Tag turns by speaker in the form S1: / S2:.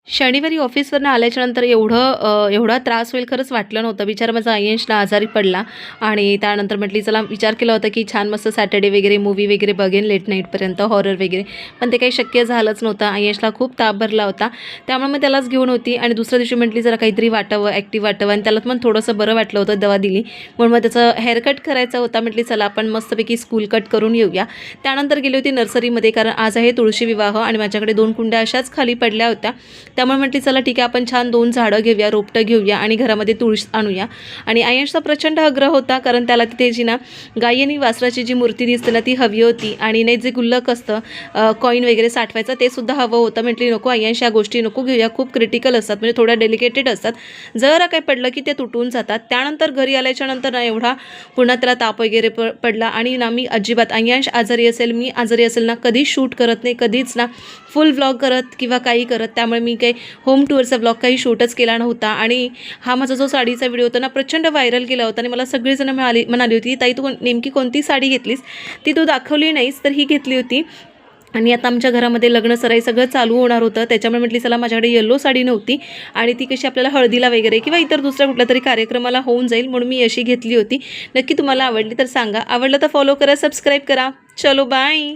S1: शनिवारी ऑफिसवरनं आल्याच्यानंतर एवढा त्रास होईल खरंच वाटलं नव्हतं. बिचारा माझा आयेश ना आजारी पडला आणि त्यानंतर म्हटली चला विचार केला होता की छान मस्त सॅटर्डे वगैरे मूव्ही वगैरे बघेन लेट नाईटपर्यंत हॉरर वगैरे, पण ते काही शक्य झालंच नव्हतं. आयेशला खूप ताप भरला होता, त्यामुळे मग त्यालाच घेऊन होती आणि दुसऱ्या दिवशी म्हटली जरा काहीतरी वाटावं, ॲक्टिव्ह वाटावं आणि त्याला पण थोडंसं बरं वाटलं होतं, दवा दिली. म्हणून मग त्याचं हेअरकट करायचा होता. म्हटली चला आपण मस्तपैकी स्कूल कट करून येऊया. त्यानंतर गेली होती नर्सरीमध्ये, कारण आज आहे तुळशी विवाह आणि माझ्याकडे 2 कुंड्या अशाच खाली पडल्या होत्या. त्यामुळे म्हटली चला ठीक आहे आपण छान 2 झाडं घेऊया, रोपटं घेऊया आणि घरामध्ये तुळस आणूया. आणि आयशचा प्रचंड आग्रह होता, कारण त्याला तिथे जी ना गाई आणि वासराची जी मूर्ती दिसते ना ती हवी होती आणि नाही जे गुल्लक असतं कॉईन वगैरे साठवायचं ते सुद्धा हवं होतं. म्हटली नको आयश या गोष्टी नको घेऊया, खूप क्रिटिकल असतात, म्हणजे थोड्या डेलिकेटेड असतात, जरा काही पडलं की ते तुटून जातात. त्यानंतर घरी आल्याच्या नंतर ना एवढा पुन्हा त्याला ताप वगैरे पडला आणि ना मी अजिबात आयश आजारी असेल मी आजारी असेल ना कधीच शूट करत नाही, कधीच ना फुल व्लॉग करत किंवा काही करत. त्यामुळे मी काही होम टूरचा व्लॉग काही शूटच केला नव्हता. आणि हा माझा जो साडीचा व्हिडिओ होता ना प्रचंड व्हायरल केला होता आणि मला सगळेजण म्हणाली होती ताई तू नेमकी कोणती साडी घेतलीस, ती तू दाखवली नाहीस, तर ही घेतली होती. आणि आता आमच्या घरामध्ये लग्न सराई सगळं चालू होणार होतं, त्याच्यामुळे म्हटली चला माझ्याकडे येलो साडी नव्हती आणि ती कशी आपल्याला हळदीला वगैरे किंवा इतर दुसऱ्या कुठल्या तरी कार्यक्रमाला होऊन जाईल म्हणून मी अशी घेतली होती. नक्की तुम्हाला आवडली तर सांगा, आवडलं तर फॉलो करा, सबस्क्राईब करा. चलो बाय.